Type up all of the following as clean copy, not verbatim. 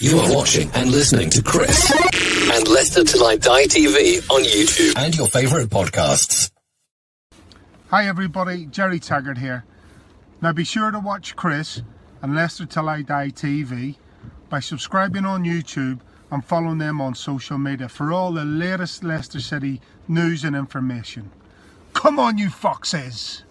You are watching and listening to Chris and Leicester Till I Die TV on YouTube and your favourite podcasts. Hi everybody, Jerry Taggart here. Now be sure to watch Chris and Leicester Till I Die TV by subscribing on YouTube and following them on social media for all the latest Leicester City news and information. Come on you foxes!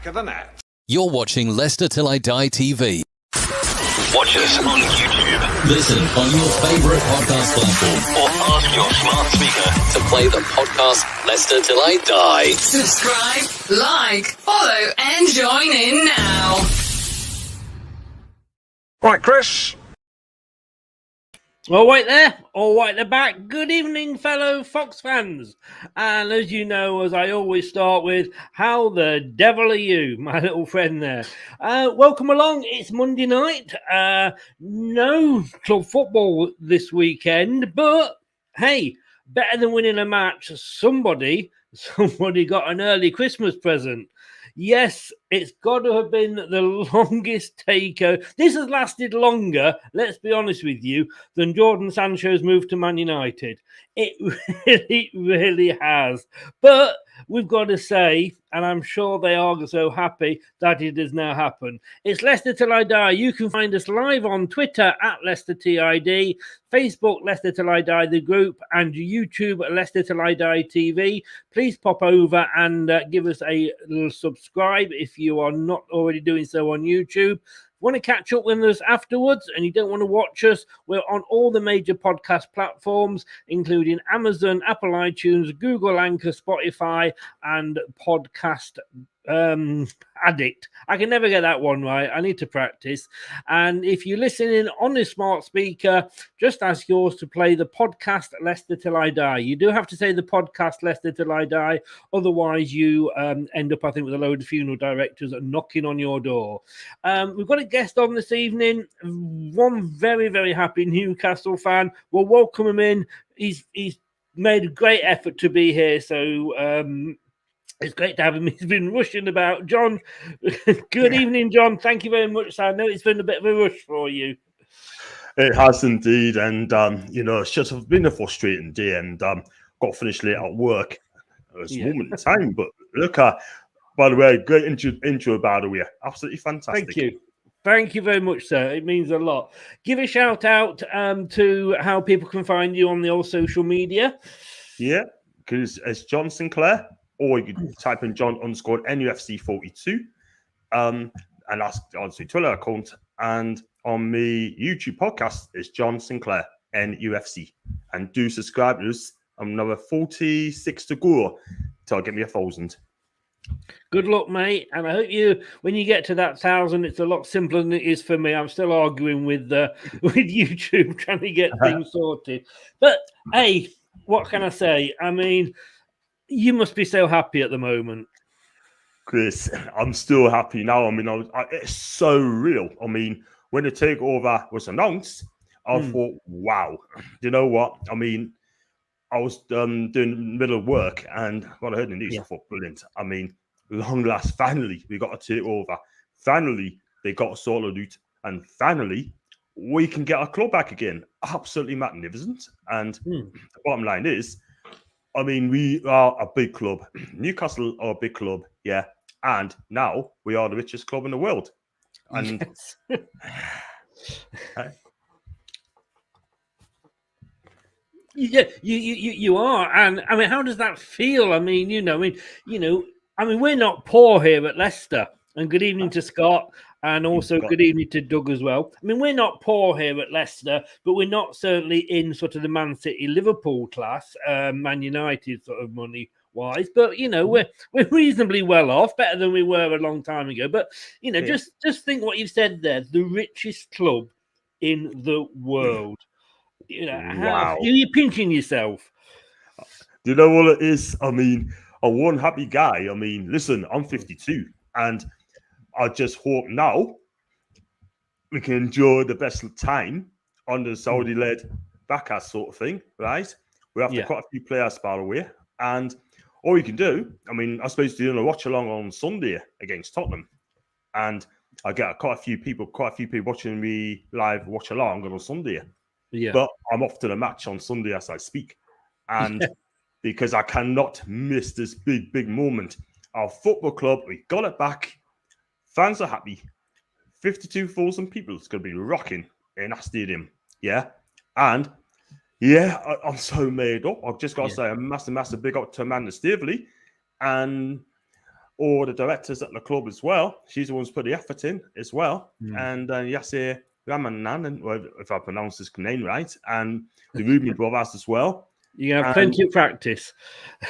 Of the net. You're watching Leicester Till I Die TV. Watch us on YouTube. Listen on your favourite podcast platform. Or ask your smart speaker To play the podcast Leicester Till I Die. Subscribe, like, follow, and join in now. Right, Chris. All right there, all right at the back. Good evening, fellow Fox fans. And as you know, as I always start with, how the devil are you, my little friend there? Welcome along. It's Monday night. No club football this weekend, but hey, better than winning a match. Somebody got an early Christmas present. Yes, it's got to have been the longest takeover. This has lasted longer, let's be honest with you, than Jordan Sancho's move to Man United. It really has. But we've got to say, and I'm sure they are so happy that it has now happened. It's Leicester Till I Die. You can find us live on Twitter at LeicesterTID, Facebook Leicester Till I Die, the group, and YouTube Leicester Till I Die TV. Please pop over and give us a little subscribe if you are not already doing so on YouTube. Want to catch up with us afterwards and you don't want to watch us, we're on all the major podcast platforms, including Amazon, Apple iTunes, Google Anchor, Spotify, and Podcast Addict. I can never get that one right. I need to practice. And if you're listening on a smart speaker, just ask yours to play the podcast Leicester Till I Die. You do have to say the podcast Leicester Till I Die, otherwise you end up, I think, with a load of funeral directors knocking on your door. We've got a guest on this evening, one very, very happy Newcastle fan. We'll welcome him in. He's made a great effort to be here, so it's great to have him. He's been rushing about. John, good evening, John. Thank you very much. I know it's been a bit of a rush for you. It has indeed, and it's just been a frustrating day, and got finished late at work. It was a moment in time, but look at, by the way, great intro by the way, absolutely fantastic. Thank you very much, sir. It means a lot. Give a shout out to how people can find you on the old social media. Yeah, because it's John Sinclair. Or you can type in John_NUFC42. And that's obviously Twitter account. And on my YouTube podcast is John Sinclair, NUFC. And do subscribe to us. I'm another 46 to go till I get me 1,000. Good luck, mate. And I hope when you get to that 1,000, it's a lot simpler than it is for me. I'm still arguing with YouTube, trying to get things sorted. But hey, what can I say? I mean, you must be so happy at the moment. Chris, I'm still happy now. I mean, it's so real. I mean, when the takeover was announced, I thought, wow, you know what? I mean, I was doing the middle of work and when I heard the news, I thought, brilliant. I mean, long last, finally, we got a takeover. Finally, they got a sort of loot. And finally, we can get our club back again. Absolutely magnificent. And the bottom line is, I mean, we are a big club. Newcastle are a big club, yeah. And now we are the richest club in the world. And you are. And I mean, how does that feel? I mean, we're not poor here at Leicester. And good evening to Scott. And also good evening to Doug as well. I mean, we're not poor here at Leicester, but we're not certainly in sort of the Man City, Liverpool class, Man United sort of money-wise. But, we're reasonably well off, better than we were a long time ago. But, just think what you've said there, the richest club in the world. You know, Wow. you're pinching yourself. Do you know what it is? I mean, a one happy guy. I mean, listen, I'm 52, and I just hope now we can enjoy the best time on the Saudi-led backcast sort of thing, right? We have quite a few players, by the way, and all you can do, I mean, I suppose doing a watch along on Sunday against Tottenham, and I get quite a few people watching me live watch along on Sunday. Yeah, but I'm off to the match on Sunday as I speak, and because I cannot miss this big moment. Our football club, we got it back. Fans are happy. 52,000 people is going to be rocking in that stadium. Yeah. And I'm so made up. I've just got to say a massive big up to Amanda Staveley and all the directors at the club as well. She's the one's put the effort in as well. And Yasser Ramanan, if I pronounce his name right, and the Rubin brothers as well. You have plenty of practice.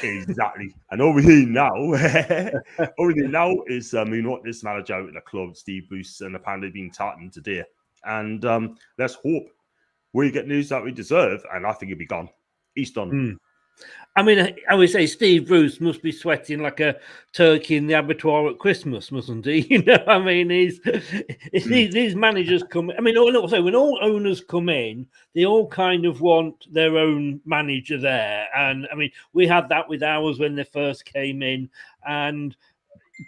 Exactly. And over here now is what this manager at the club, Steve Bruce, and apparently being tartan today. And let's hope we get news that we deserve. And I think he'll be gone. He's done. I mean, I would say Steve Bruce must be sweating like a turkey in the abattoir at Christmas, mustn't he? You know, I mean, these managers come. I mean, when all owners come in, they all kind of want their own manager there. And I mean, we had that with ours when they first came in,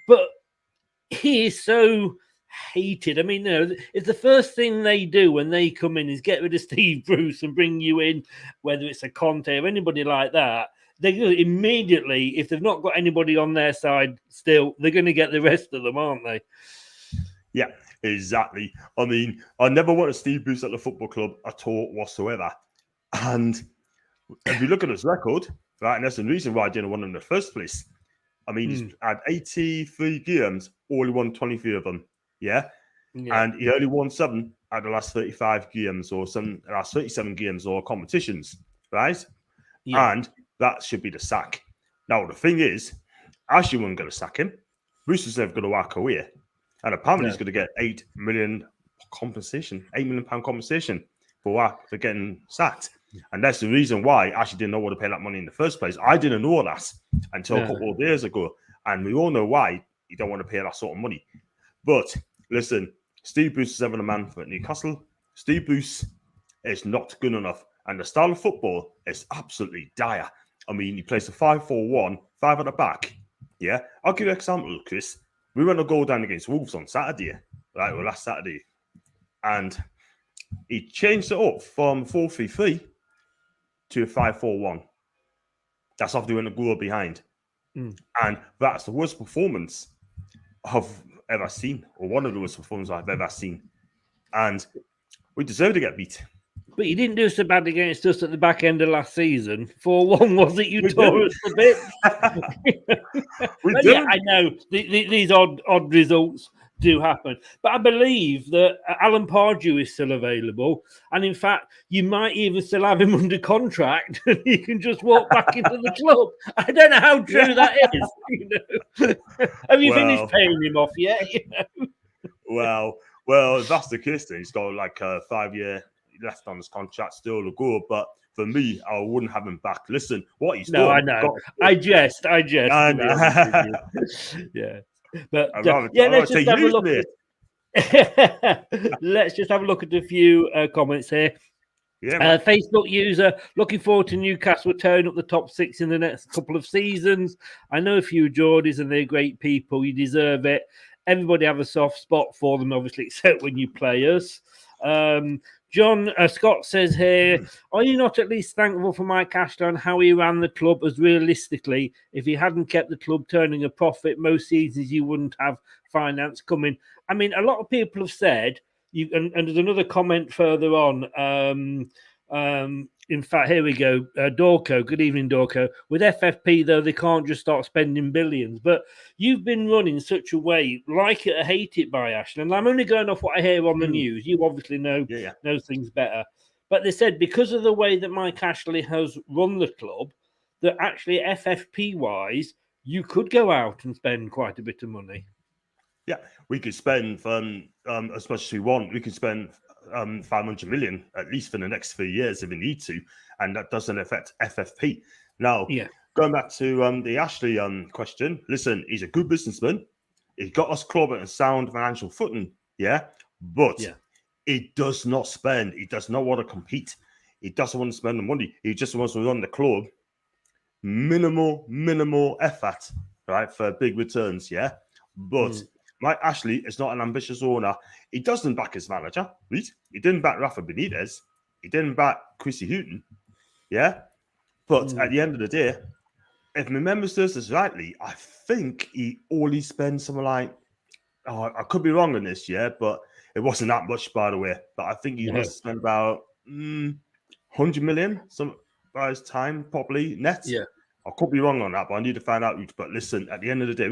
but he is so hated. I mean, it's the first thing they do when they come in is get rid of Steve Bruce and bring you in, whether it's a Conte or anybody like that. They're going to immediately, if they've not got anybody on their side still, they're going to get the rest of them, aren't they? Yeah, exactly. I mean, I never wanted Steve Bruce at the football club at all whatsoever. And if you look at his record, right, and that's the reason why I didn't want him in the first place. I mean, he's had 83 games, only won 23 of them. Yeah. And he only won 7 out of the last 35 games or some last 37 games or competitions, right? Yeah. And that should be the sack. Now, the thing is, Ashley wasn't going to sack him. Bruce was never going to walk away. And apparently he's going to get £8 million compensation for getting sacked. And that's the reason why Ashley didn't know what to pay that money in the first place. I didn't know that until a couple of days ago. And we all know why you don't want to pay that sort of money. But listen, Steve Bruce is ever a man for Newcastle. Steve Bruce is not good enough. And the style of football is absolutely dire. I mean, he plays a 5-4-1, 5 at the back. Yeah. I'll give you an example, Chris. We went to go down against Wolves on Saturday, right? Well, last Saturday. And he changed it up from 4-3-3 to a 5-4-1. That's after we went a goal behind. And that's the worst performance I've ever seen, or one of the worst performances I've ever seen. And we deserve to get beat. But you didn't do so bad against us at the back end of last season. 4-1, was it? You tore us a bit. Yeah, I know. These odd results do happen. But I believe that Alan Pardew is still available. And in fact, you might even still have him under contract and he can just walk back into the club. I don't know how true that is. You know? Have you finished paying him off yet? You know? Well, if that's the case, then he's got like a 5-year left on his contract still to go. But for me, I wouldn't have him back. Listen, what he's done. No, I know. I jest. And, yeah. But let's just have a look. Let's just have a look at a few comments here. Yeah, Facebook user looking forward to Newcastle tearing up the top 6 in the next couple of seasons. I know a few Geordies and they're great people. You deserve it. Everybody have a soft spot for them, obviously, except when you play us. John Scott says here, are you not at least thankful for Mike Ashley and how he ran the club, as realistically, if he hadn't kept the club turning a profit most seasons, you wouldn't have finance coming? I mean, a lot of people have said, and there's another comment further on. In fact, here we go. Dorco, good evening, Dorco. With FFP, though, they can't just start spending billions. But you've been running such a way, like it or hate it, by Ashley. And I'm only going off what I hear on the news. You obviously know things better. But they said because of the way that Mike Ashley has run the club, that actually FFP-wise, you could go out and spend quite a bit of money. Yeah, we could spend as much as we want. We could spend 500 million at least for the next 3 years if we need to, and that doesn't affect FFP. Now, going back to the Ashley question, listen, he's a good businessman. He got us club at a sound financial footing, but he does not spend. He does not want to compete. He doesn't want to spend the money. He just wants to run the club. Minimal effort, right, for big returns, But Mike Ashley is not an ambitious owner. He doesn't back his manager, right? He didn't back Rafa Benitez. He didn't back Chrissy Houghton, But at the end of the day, if my memory serves us rightly, I think he only spends something like, I could be wrong on this, but it wasn't that much, by the way. But I think he must spend about 100 million by his time, probably net. I could be wrong on that, but I need to find out. But listen, at the end of the day,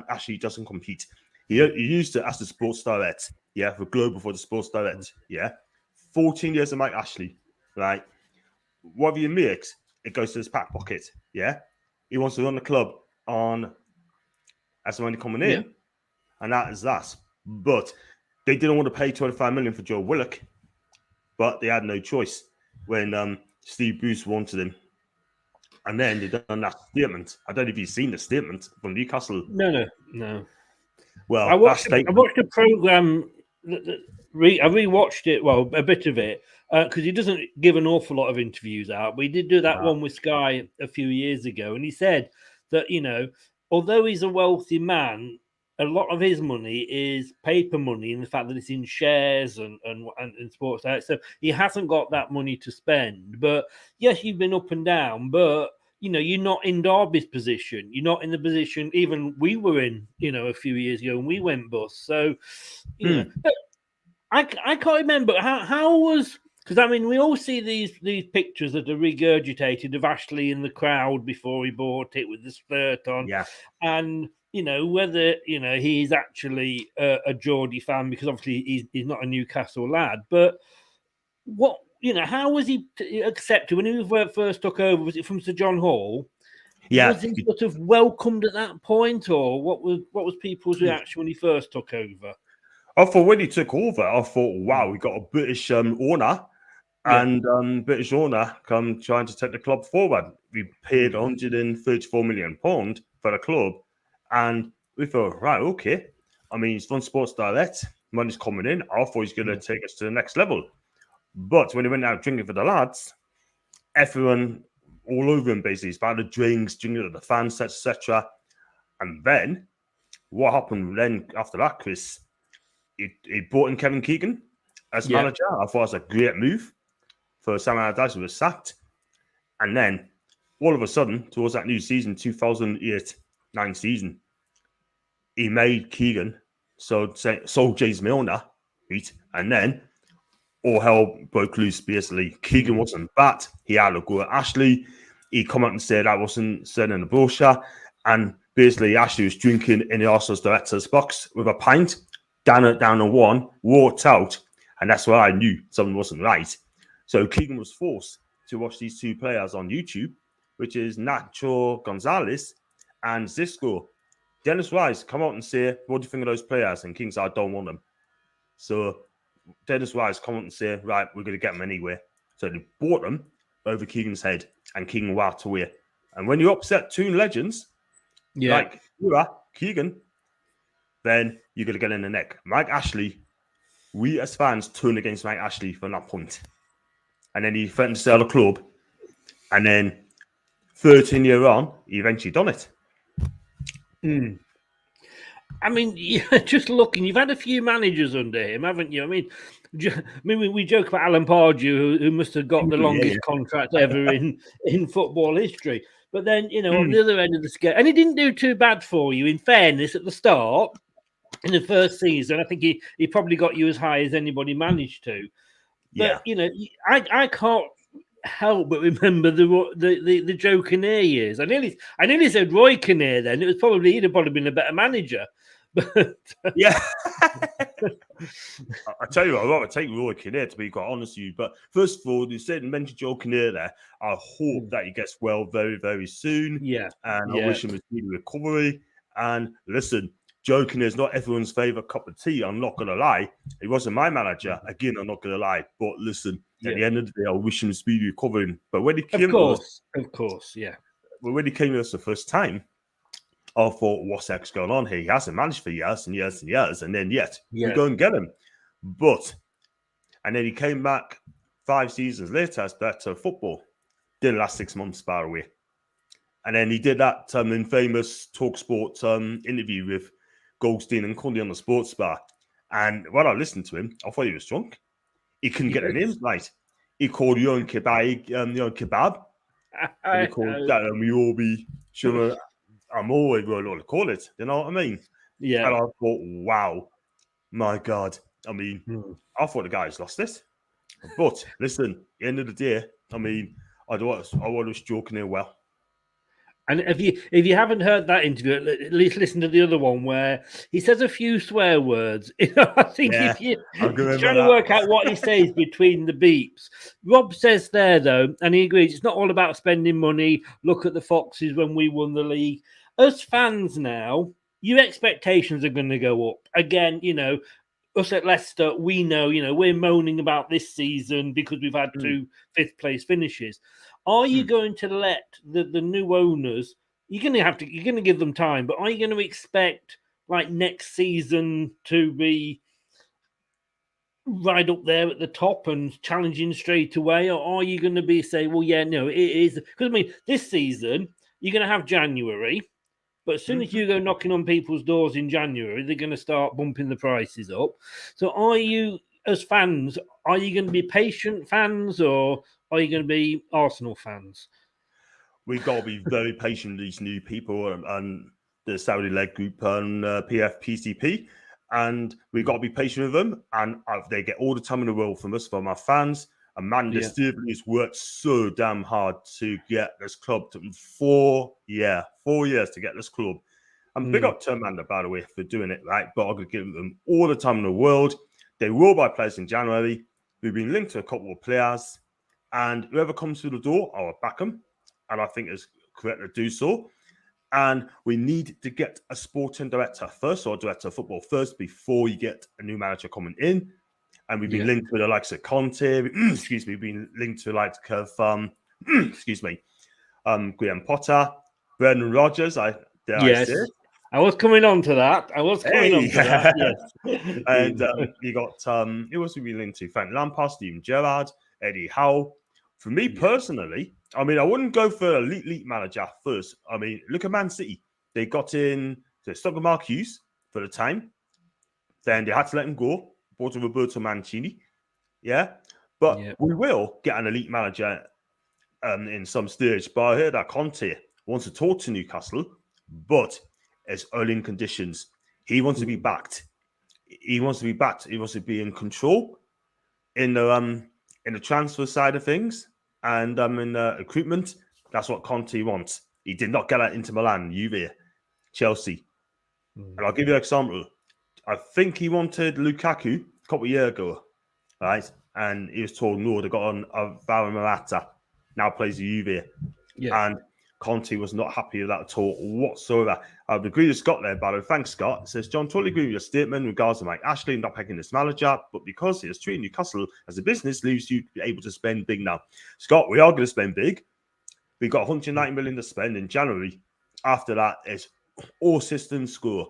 Ashley doesn't compete. He used to as the sports direct, for Global for the sports direct, 14 years of Mike Ashley, right? Whatever he makes, it goes to his back pocket, He wants to run the club on as money coming in, and that is that. But they didn't want to pay 25 million for Joe Willock, but they had no choice when Steve Bruce wanted him. And then they done that statement. I don't know if you've seen the statement from Newcastle. No. Well, I watched the program. I rewatched it. Well, a bit of it because he doesn't give an awful lot of interviews out. But he did do that one with Sky a few years ago, and he said that although he's a wealthy man, a lot of his money is paper money, in the fact that it's in shares and sports. So he hasn't got that money to spend. But yes, you've been up and down, but you're not in Derby's position. You're not in the position even we were in, a few years ago when we went bust. So, but I can't remember how was, because we all see these pictures that are regurgitated of Ashley in the crowd before he bought it with the skirt on, and whether he's actually a Geordie fan, because obviously he's not a Newcastle lad, but what. How was he accepted when he first took over? Was it from Sir John Hall? Was he sort of welcomed at that point, or what was people's reaction when he first took over? I thought when he took over, I thought, wow, we got a British owner, and British owner come trying to take the club forward. We paid £134 million for the club, and we thought, right, okay. He's done Sports Direct, money's coming in. I thought he's going to take us to the next level. But when he went out drinking for the lads, everyone all over him basically. He's about the drinks, drinking to the fans, etc. And then, what happened then after that, Chris? He brought in Kevin Keegan as manager. I thought it was a great move for Sam Allardyce, who was sacked. And then, all of a sudden, towards that new season, 2008-9 season, he made Keegan sold James Milner, right? And then all hell broke loose, basically. Keegan wasn't bat. He had a go at Ashley. He come out and said that wasn't said in the brochure. And basically, Ashley was drinking in the Arsenal's director's box with a pint, down a one, walked out. And that's where I knew something wasn't right. So Keegan was forced to watch these two players on YouTube, which is Nacho Gonzalez and Zisco. Dennis Rice come out and say, what do you think of those players? And King said, I don't want them. So Dennis Rice come out and say, right, we're going to get them anyway. So they bought them over Keegan's head, and Keegan walked away. And when you upset two legends, like you are, Keegan, then you're going to get in the neck. Mike Ashley, we as fans turned against Mike Ashley from that point. And then he threatened to sell the club. And then 13 years on, he eventually done it. Just looking, you've had a few managers under him, haven't you? We joke about Alan Pardew, who must have got the longest contract ever in football history. But then, on the other end of the scale, and he didn't do too bad for you, in fairness, at the start, in the first season. I think he probably got you as high as anybody managed to. But, I can't help but remember the Joe Kinnear years. I nearly said Roy Kinnear then. He'd have probably been a better manager. Yeah. I tell you what, I'd rather take Roy Kinnear, to be quite honest with you. But first of all, you said and mentioned Joe Kinnear there. I hope that he gets well very, very soon. Yeah. And I wish him a speedy recovery. And listen, joking is not everyone's favourite cup of tea. I'm not going to lie. He wasn't my manager. Again, I'm not going to lie. But listen, at the end of the day, I wish him speedy recovery. But when he came to us, But when he came to us the first time, I thought, what's the heck's going on here? He hasn't managed for years and years and years. And then we go and get him. And then he came back 5 seasons later as director of football. Didn't last 6 months, by the way. And then he did that infamous TalkSport interview with Goldstein and Cundy on the sports bar. And when I listened to him, I thought he was drunk. He couldn't get the names right. He called Yon Kebab. And he called that, and we all be sure I'm always going to call it. You know what I mean? Yeah. And I thought, wow, my God. I mean, I thought the guy's lost it. But listen, at the end of the day, I mean, I was joking here well. And if you haven't heard that interview, at least listen to the other one where he says a few swear words. I think if you're trying to work out what he says between the beeps. Rob says there, though, and he agrees, it's not all about spending money. Look at the Foxes when we won the league. As fans now, your expectations are going to go up. Again, us at Leicester, we know, we're moaning about this season because we've had 2 fifth-place finishes. Are you going to let the new owners? You're going to give them time, but are you going to expect like next season to be right up there at the top and challenging straight away, or are you going to say, well, yeah, no, it is? Because I mean, this season you're going to have January, but as soon as you go knocking on people's doors in January, they're going to start bumping the prices up. So, are you, as fans, are you going to be patient fans, or are you going to be Arsenal fans? We've got to be very patient with these new people and the Saudi-led group and PCP. And we've got to be patient with them. And they get all the time in the world from us, from our fans. And man, the Stevenage worked so damn hard to get this club to 4 years to get this club. And big up to Amanda, by the way, for doing it, right? But I'm going to give them all the time in the world. They will buy players in January. We've been linked to a couple of players. And whoever comes through the door, I will back them. And I think it's correct to do so. And we need to get a sporting director first, or director of football first, before you get a new manager coming in. And we've been linked with the likes of Conte. We've been linked to the likes of, Graham Potter, Brendan Rodgers. I say. I was coming on to that. Yes. And you got, who else have we been linked to? Frank Lampard, Steven Gerrard, Eddie Howe. For me personally, I mean, I wouldn't go for an elite manager first. I mean, look at Man City. They got in to stop Mark Hughes for the time. Then they had to let him go. Bought in Roberto Mancini. But we will get an elite manager in some stage. But I heard that Conte wants to talk to Newcastle, but it's early in conditions. He wants to be backed. He wants to be backed. He wants to be in control in the transfer side of things and in the recruitment. That's what Conte wants. He did not get that into Milan, Juve, Chelsea. And I'll give you an example. I think he wanted Lukaku a couple of years ago, right? And he was told no. They got on Alvaro Morata, now plays the Juve. And Conte was not happy with that at all whatsoever. I would agree with Scott there, by the way. Thanks, Scott. It says, John, totally agree with your statement in regards to Mike Ashley not picking this manager, but because he has treated Newcastle as a business, leaves you to be able to spend big now. Scott, we are going to spend big. We've got 190 million to spend in January. After that, it's all systems score.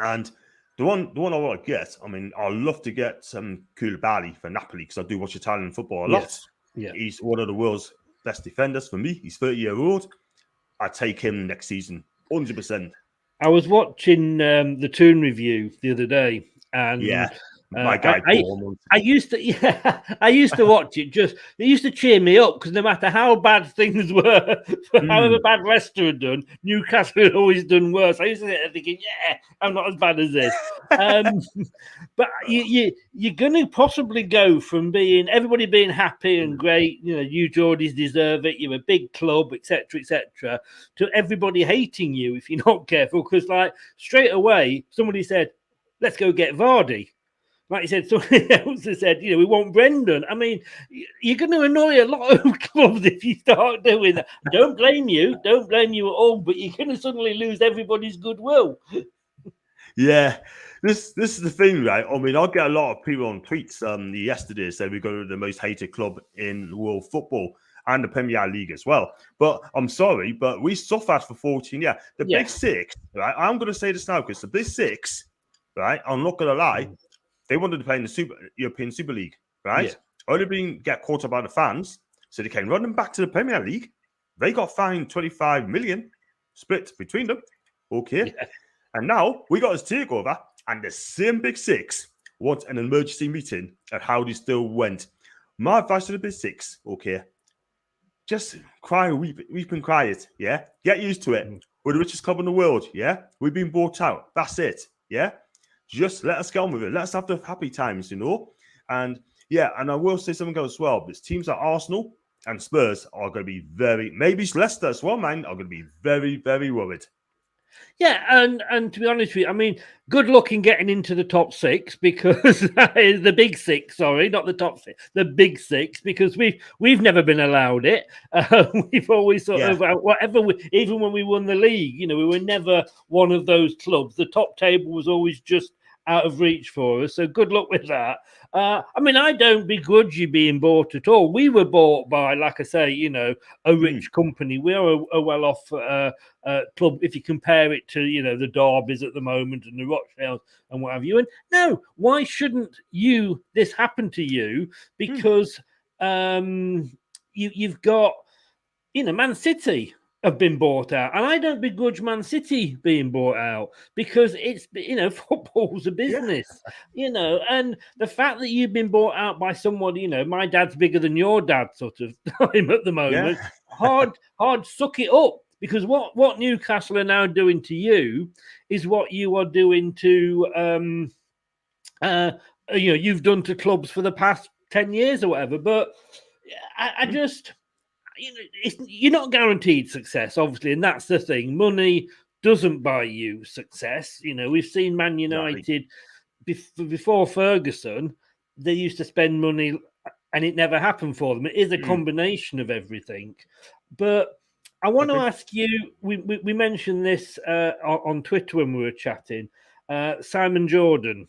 And the one I want to get, I mean, I'd love to get Koulibaly for Napoli because I do watch Italian football a lot. He's one of the world's best defenders for me. He's 30-year-old. I take him next season, 100%. I was watching the Toon review the other day, and my guy. I used to watch it. It used to cheer me up because no matter how bad things were, however bad Leicester had done, Newcastle had always done worse. I used to sit there thinking, I'm not as bad as this. But you're going to possibly go from everybody being happy and great, you Geordies deserve it, you're a big club, etc., etc., to everybody hating you if you're not careful. Because straight away, somebody said, let's go get Vardy. Like you said, somebody else has said, we want Brendan. I mean, you're going to annoy a lot of clubs if you start doing that. Don't blame you at all, but you're going to suddenly lose everybody's goodwill. Yeah, this is the thing, right? I mean, I get a lot of people on tweets yesterday saying we go to the most hated club in world football and the Premier League as well. But I'm sorry, but we suffered for 14 years. The Big Six, right? I'm going to say this now because the Big Six, right? I'm not going to lie, they wanted to play in the European Super League, right? Only being get caught up by the fans, so they came running back to the Premier League. They got fined 25 million, split between them. Okay. Yeah. And now we got this takeover, and the same Big Six wants an emergency meeting at how this still went. My advice to the Big Six, okay, just cry, weep and cry it, yeah? Get used to it. We're the richest club in the world, yeah? We've been bought out. That's it, yeah? Just let us get on with it. Let's have the happy times, you know? And, yeah, and I will say something else as well. But teams like Arsenal and Spurs are going to be maybe Leicester as well, man, are going to be very, very worried. Yeah, and to be honest with you, I mean, good luck in getting into the top six because that is the Big Six. Sorry, not the top six, the Big Six, because we've never been allowed it. We've always sort of even when we won the league, you know, we were never one of those clubs. The top table was always just out of reach for us. So good luck with that. I mean, I don't begrudge you being bought at all. We were bought by, like I say, you know, a rich company. We are a well-off club if you compare it to, you know, the Derbys at the moment and the Rochdales and what have you. And no, why shouldn't this happen to you? Because you've got, you know, Man City have been bought out, and I don't begrudge Man City being bought out because it's, you know, football's a business, you know, and the fact that you've been bought out by someone, you know, my dad's bigger than your dad sort of time at the moment, hard suck it up, because what Newcastle are now doing to you is what you are doing to you know, you've done to clubs for the past 10 years or whatever. But I just, you know, you're not guaranteed success, obviously, and that's the thing. Money doesn't buy you success. You know, we've seen Man United before Ferguson. They used to spend money, and it never happened for them. It is a combination of everything. But I want to ask you. We mentioned this on Twitter when we were chatting. Simon Jordan,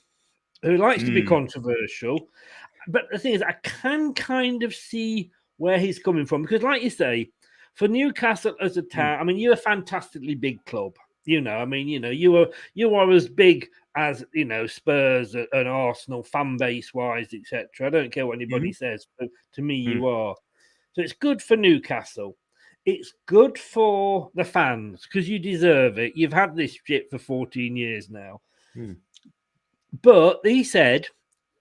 who likes to be controversial, but the thing is, I can kind of see where he's coming from, because like you say, for Newcastle as a town, I mean, you're a fantastically big club, you know, I mean, you know, you are as big as, you know, Spurs and Arsenal fan base wise, etc. I don't care what anybody says, but to me you are. So it's good for Newcastle, it's good for the fans because you deserve it. You've had this shit for 14 years now. But he said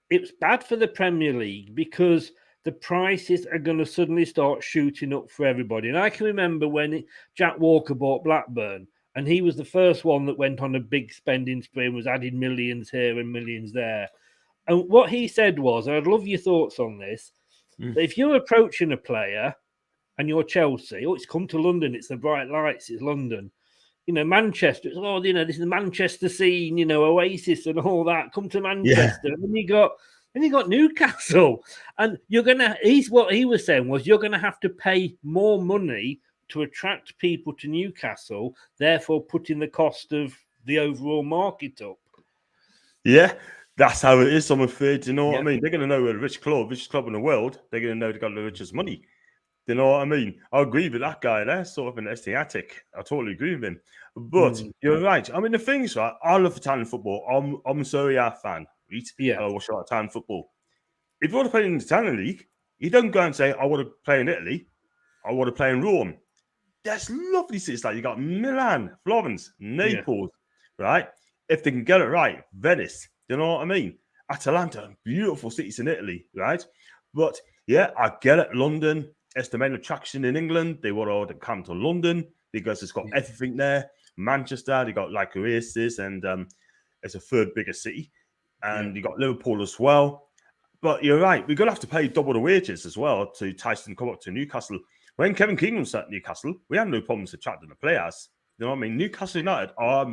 it's bad for the Premier League because the prices are going to suddenly start shooting up for everybody. And I can remember when Jack Walker bought Blackburn, and he was the first one that went on a big spending spree and was adding millions here and millions there. And what he said was, and I'd love your thoughts on this, that if you're approaching a player and you're Chelsea, it's come to London, it's the bright lights, it's London. You know, Manchester, it's, you know, this is the Manchester scene, you know, Oasis and all that. Come to Manchester. And then you got Newcastle, and what he was saying was you're going to have to pay more money to attract people to Newcastle, therefore putting the cost of the overall market up. Yeah, that's how it is, I'm afraid. You know what I mean? They're going to know we're a richest club in the world. They're going to know they've got the richest money. You know what I mean? I agree with that guy there, sort of an Asiatic. I totally agree with him. But you're right. I mean, the thing is, right, I love Italian football. I'm a Serie A fan. Right? Yeah. I watch a lot of Italian football. If you want to play in the Italian league, you don't go and say, I want to play in Italy. I want to play in Rome. There's lovely cities like you got Milan, Florence, Naples, right? If they can get it right, Venice, you know what I mean? Atalanta, beautiful cities in Italy, right? But yeah, I get it. London, it's the main attraction in England. They want to come to London because it's got everything there. Manchester, they got like Oasis, and it's a third biggest city. And you got Liverpool as well. But you're right, we're going to have to pay double the wages as well to Tyson come up to Newcastle. When Kevin Keegan was at Newcastle, we had no problems attracting the players. You know what I mean? Newcastle United are a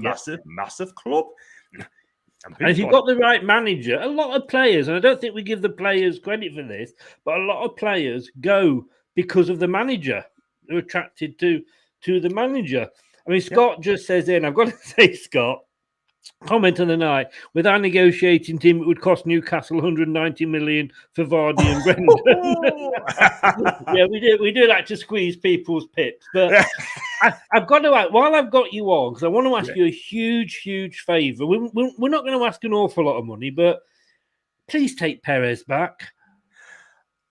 massive club. And if you've got the right manager, a lot of players, and I don't think we give the players credit for this, but a lot of players go because of the manager. They're attracted to the manager. I mean, Scott just says in, I've got to say, Scott, comment of the night: with our negotiating team, it would cost Newcastle 190 million for Vardy and Brendan. Yeah, we do like to squeeze people's pips, but I've got to ask, while I've got you on, because I want to ask you a huge favour. We're not going to ask an awful lot of money, but please take Perez back.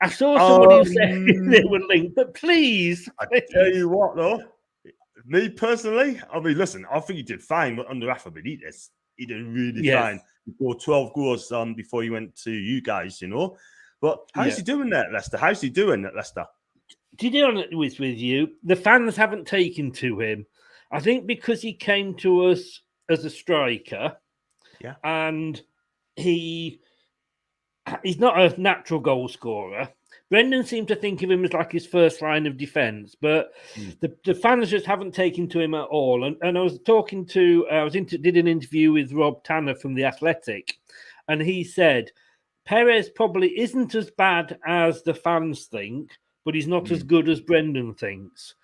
I saw somebody who said they were linked, but please. I tell you what, though, me personally, I mean, listen, I think he did fine under Rafa Benitez. He did really fine. He scored 12 goals before he went to you guys, you know. But how's he doing there at Leicester? How's he doing at Leicester? To be honest with you, the fans haven't taken to him. I think because he came to us as a striker, and he's not a natural goal scorer. Brendan seemed to think of him as like his first line of defence, but the fans just haven't taken to him at all. And I was talking to, did an interview with Rob Tanner from The Athletic, and he said Perez probably isn't as bad as the fans think, but he's not as good as Brendan thinks.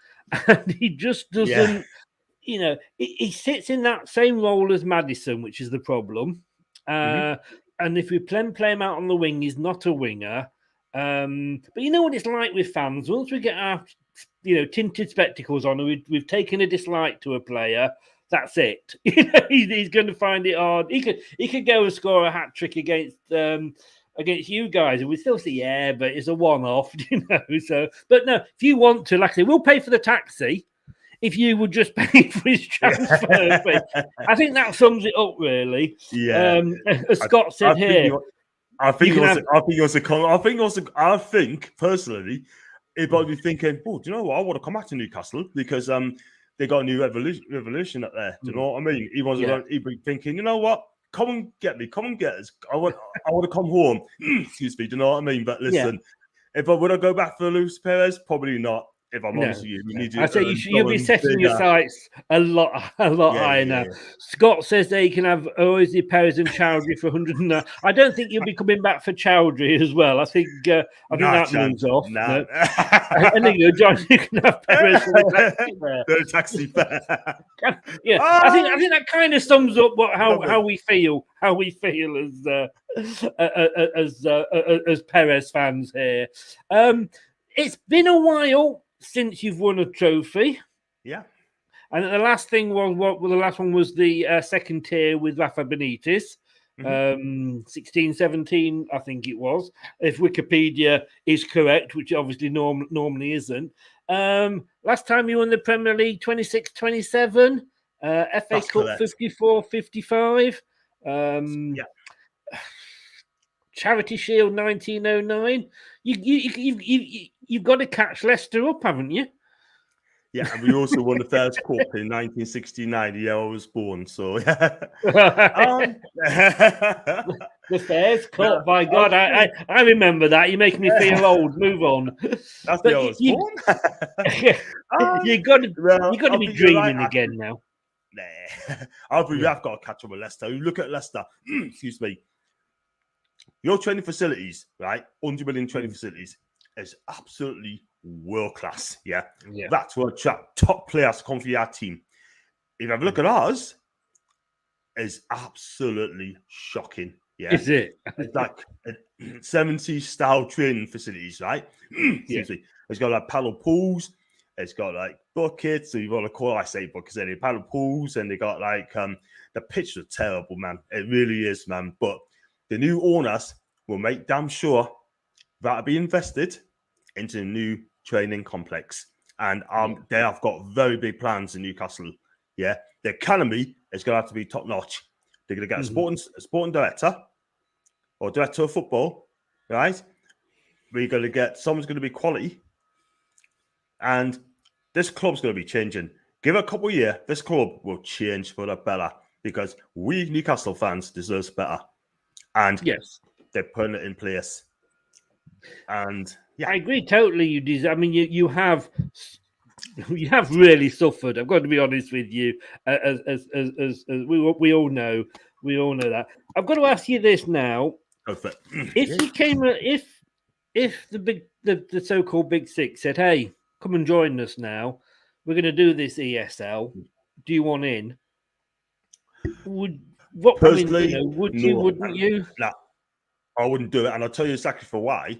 And he just doesn't, you know, he sits in that same role as Maddison, which is the problem. And if we play him out on the wing, he's not a winger. But you know what it's like with fans. Once we get our, tinted spectacles on, and we've taken a dislike to a player, that's it. He's going to find it hard. He could go and score a hat trick against you guys, and we still say, but it's a one-off, So, but no, if you want to, like I say, we'll pay for the taxi. If you would just pay for his transfer fee, I think that sums it up, really. Yeah, as Scott said here. I think personally, he'd probably be thinking, "Oh, do you know what? I want to come back to Newcastle because they got a new revolution up there." Do you know what I mean? He'd be thinking, "You know what? Come and get me. Come and get us. I want to come home." Excuse me. Do you know what I mean? But listen, if I would go back for Luis Perez, probably not. If I'm honest with you, I say you'll be setting your sights a lot higher now. Scott says they can have Ozy, Perez, and Chowdhury for 109. I don't think you'll be coming back for Chowdhury as well. I think that moves off. No. And John, you can have Perez for the taxi fare. I think that kind of sums up how we feel. How we feel as Perez fans here. It's been a while since you've won a trophy. Yeah. And the last thing was the second tier with Rafa Benitez. 16-17, I think it was, if Wikipedia is correct, which obviously normally isn't. Last time you won the Premier League, 26-27, FA Cup 54-55. Charity Shield 1909. You've got to catch Leicester up, haven't you? Yeah, and we also won the first cup in 1969, the year I was born. So the first cup, by God, I remember that. You're making me feel old. Move on. That's the year I was born. You've got to be dreaming again now. Nah, we have got to catch up with Leicester. You look at Leicester. Excuse me. Your training facilities, right? 100 million training facilities is absolutely world class. Yeah. That's what attract top players to come for your team. If you have a look at ours, it's absolutely shocking. Yeah. Is it? It's like 70s style training facilities, right? Excuse me. It's got like paddle pools. It's got like buckets. So you've got to call, I say buckets, and paddle pools, and they got like the pitch was terrible, man. It really is, man. But the new owners will make damn sure that'll be invested into a new training complex. And they have got very big plans in Newcastle. Yeah. The academy is going to have to be top notch. They're going to get a sporting director or director of football, right? We're going to get someone's going to be quality. And this club's going to be changing. Give it a couple of years, this club will change for the better because we Newcastle fans deserve better. And they're putting it in place. And I agree totally. You have really suffered. I've got to be honest with you, as we all know. We all know that. I've got to ask you this now: if the so-called Big Six said, "Hey, come and join us now. We're going to do this ESL. Do you want in?" What Personally, would no, you? Wouldn't you? Nah, I wouldn't do it, and I'll tell you exactly for why.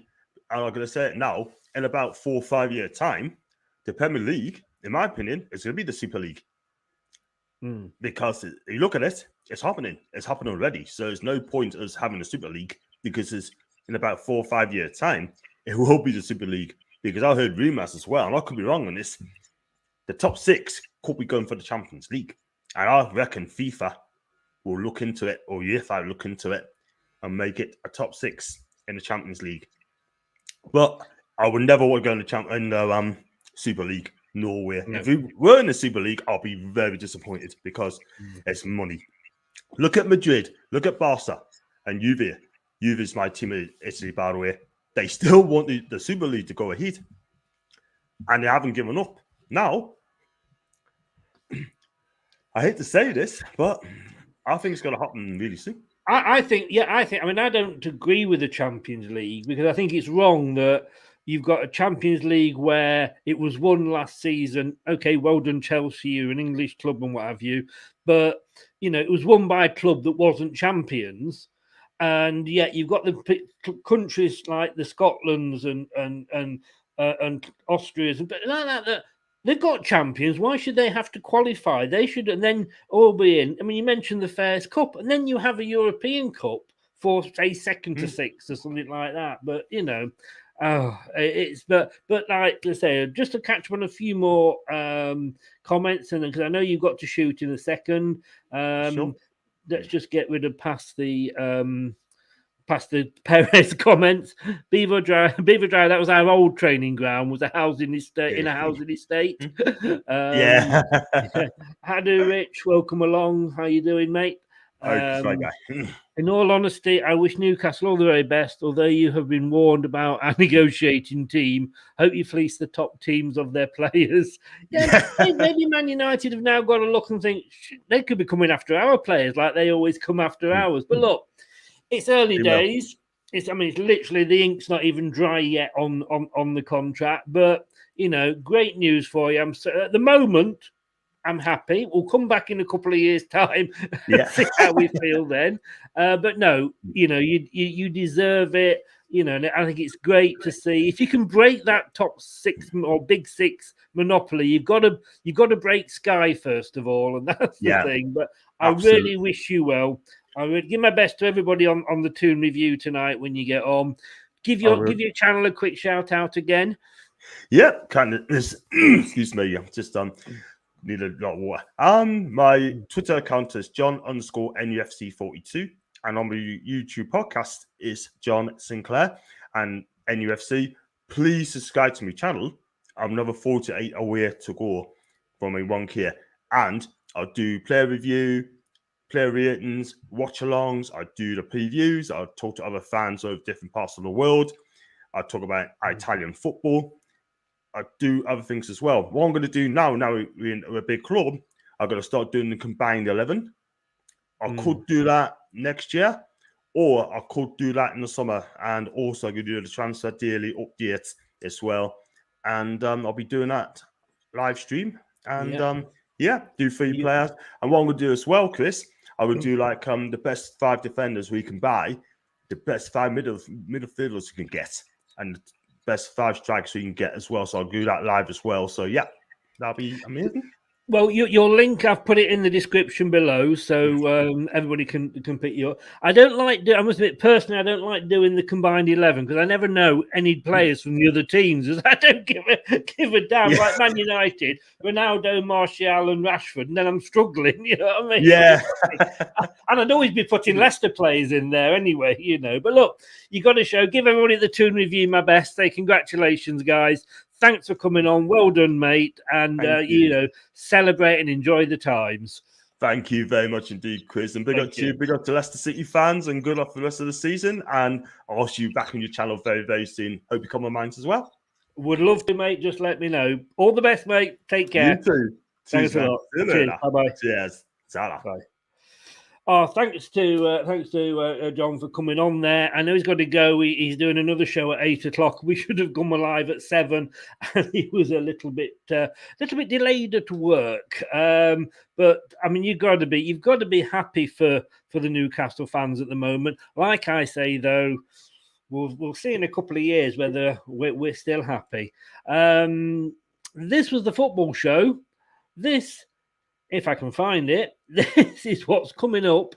And I'm going to say it now. In about 4 or 5 year time, the Premier League, in my opinion, is going to be the Super League. Because you look at it, it's happening. It's happening already. So there's no point us having a Super League because it's in about 4 or 5 year time, it will be the Super League. Because I heard rumours as well, and I could be wrong on this. The top 6 could be going for the Champions League. And I reckon FIFA will look into it, or UEFA will look into it, and make it a top 6 in the Champions League. But I would never want to go in the Super League. No way. No. If we were in the Super League, I'll be very disappointed because it's money. Look at Madrid, look at Barca and Juve. Juve is my team in Italy, by the way. They still want the Super League to go ahead. And they haven't given up. Now, I hate to say this, but I think it's going to happen really soon. I think, I don't agree with the Champions League because I think it's wrong that you've got a Champions League where it was won last season. Okay, well done, Chelsea, you're an English club and what have you. But, it was won by a club that wasn't champions. And yet you've got the countries like the Scotlands and Austria's, but that they've got champions. Why should they have to qualify? They should, and then all be in. I mean, you mentioned the Fairs Cup, and then you have a European Cup for, say, 2nd to 6th or something like that. But but like I say, just to catch up on a few more comments, and because I know you've got to shoot in a second. Sure. Let's just get rid of past the Perez comments. Beaver Drive. That was our old training ground. Was a housing estate in a housing estate. Yeah. Hadu Rich, welcome along. How you doing, mate? In all honesty, I wish Newcastle all the very best. Although you have been warned about our negotiating team, hope you fleece the top teams of their players. Yeah, maybe Man United have now got to look and think they could be coming after our players like they always come after ours. But look, it's early days. It's literally the ink's not even dry yet on the contract. But great news for you. At the moment, I'm happy. We'll come back in a couple of years' time and see how we feel then. But no, you deserve it. And I think it's great to see if you can break that top 6 or big 6 monopoly. You've got to break Sky first of all, and that's the thing. But absolutely. I really wish you well. I would give my best to everybody on the Toon Review tonight when you get on. Give your channel a quick shout out again. Yeah, kind of. Excuse me. I'm just need a lot of water. My Twitter account is John_NUFC42, and on my YouTube podcast is John Sinclair and NUFC. Please subscribe to my channel. I'm another 48 away to go from my 1K, and I'll do player review, player ratings, watch-alongs. I do the previews. I talk to other fans of different parts of the world. I talk about Italian football. I do other things as well. What I'm going to do now we're in a big club, I'm going to start doing the combined 11. I could do that next year, or I could do that in the summer, and also I could do the transfer daily updates as well. And I'll be doing that live stream and do 3 players. And what I'm going to do as well, Chris, I would do like the best 5 defenders we can buy, the best 5 midfielders you can get, and the best 5 strikers you can get as well. So I'll do that live as well. So that'll be amazing. Well, your link, I've put it in the description below, so everybody can pick you up. I don't like I must admit, personally, I don't like doing the combined 11 because I never know any players from the other teams. I don't give a damn. Like Man United, Ronaldo, Martial, and Rashford, and then I'm struggling. You know what I mean? Yeah. And I'd always be putting Leicester players in there anyway. But look, you got to give everybody at the Toon Review my best. Say congratulations, guys. Thanks for coming on. Well done, mate. And, celebrate and enjoy the times. Thank you very much indeed, Chris. And big up to you. Big up to Leicester City fans, and good luck for the rest of the season. And I'll see you back on your channel very, very soon. Hope you come on mine as well. Would love to, mate. Just let me know. All the best, mate. Take care. You too. Thanks a lot. Cheers. Bye-bye. Cheers. Ta-ra. Bye. Oh, thanks to John for coming on there. I know he's got to go. He's doing another show at 8:00. We should have gone live at 7, and he was a little bit delayed at work. But I mean, you've got to be happy for the Newcastle fans at the moment. Like I say, though, we'll see in a couple of years whether we're still happy. This was the football show. This, if I can find it, this is what's coming up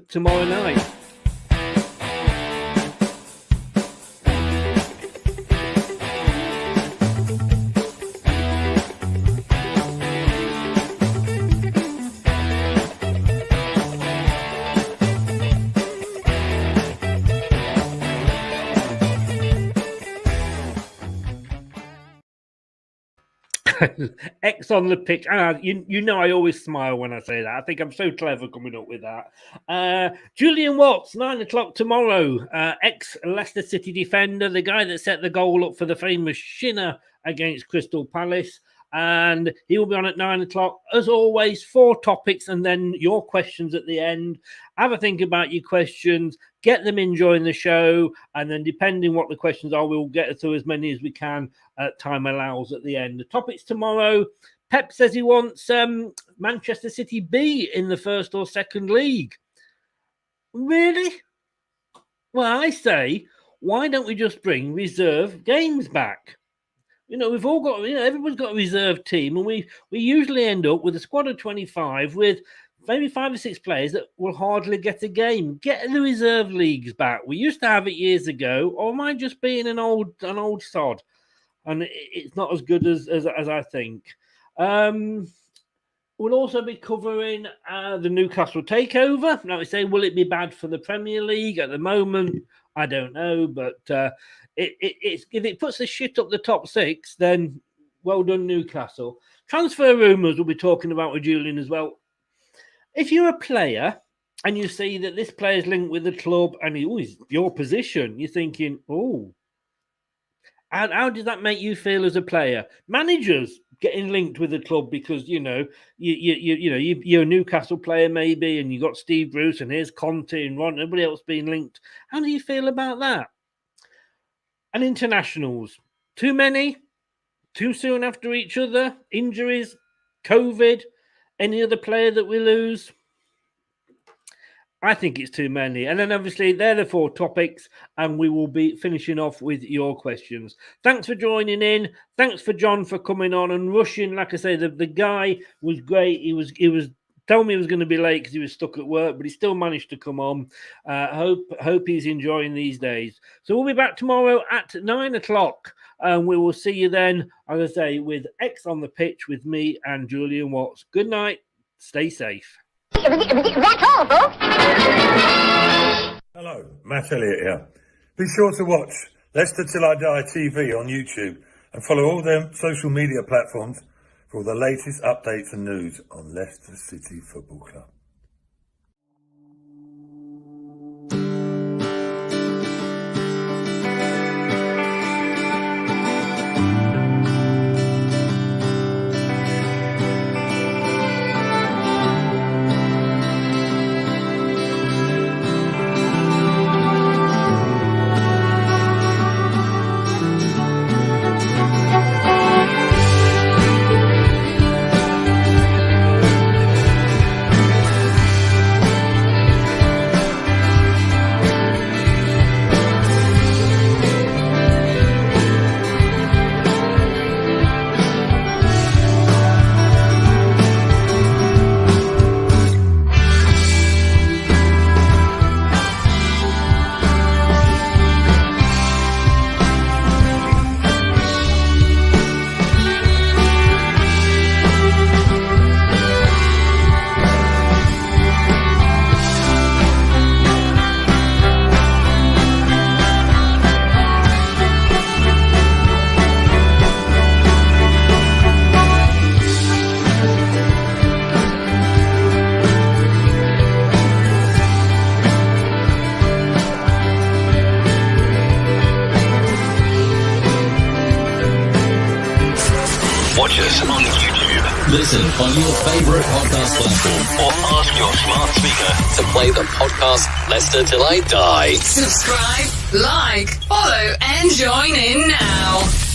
tomorrow night. X on the pitch. You know I always smile when I say that. I think I'm so clever coming up with that. Julian Watts, 9:00 tomorrow. Ex-Leicester City defender, the guy that set the goal up for the famous Shinner against Crystal Palace. And he will be on at 9:00. As always, 4 topics and then your questions at the end. Have a think about your questions. Get them in during the show. And then depending what the questions are, we'll get through as many as we can. Time allows at the end. The topics tomorrow. Pep says he wants Manchester City B in the first or second league. Really? Well, I say, why don't we just bring reserve games back? You know, we've all got, everyone's got a reserve team, and we usually end up with a squad of 25 with maybe 5 or 6 players that will hardly get a game. Get the reserve leagues back. We used to have it years ago, or am I just being an old sod? And it's not as good as I think. We'll also be covering the Newcastle Takeover. Now, we say, will it be bad for the Premier League? At the moment, I don't know, but if it puts the shit up the top 6, then well done, Newcastle. Transfer rumours we'll be talking about with Julian as well. If you're a player and you see that this player's linked with the club and he's your position, you're thinking, oh, how does that make you feel as a player? Managers getting linked with the club because you're a Newcastle player maybe, and you got Steve Bruce and here's Conte and Ron, everybody else being linked. How do you feel about that? And internationals, too many, too soon after each other, injuries, COVID, any other player that we lose? I think it's too many. And then obviously they're the 4 topics, and we will be finishing off with your questions. Thanks for joining in. Thanks for John for coming on and rushing. Like I say, the guy was great. He was telling me he was going to be late because he was stuck at work, but he still managed to come on. Hope he's enjoying these days. So we'll be back tomorrow at 9:00. And we will see you then, as I say, with X on the pitch with me and Julian Watts. Good night. Stay safe. That's all, folks. Hello, Matt Elliott here. Be sure to watch Leicester Till I Die TV on YouTube and follow all their social media platforms for all the latest updates and news on Leicester City Football Club. Watch us on YouTube. Listen on your favourite podcast platform Or ask your smart speaker. to play the podcast Leicester Till I Die. Subscribe, like, follow, and join in now.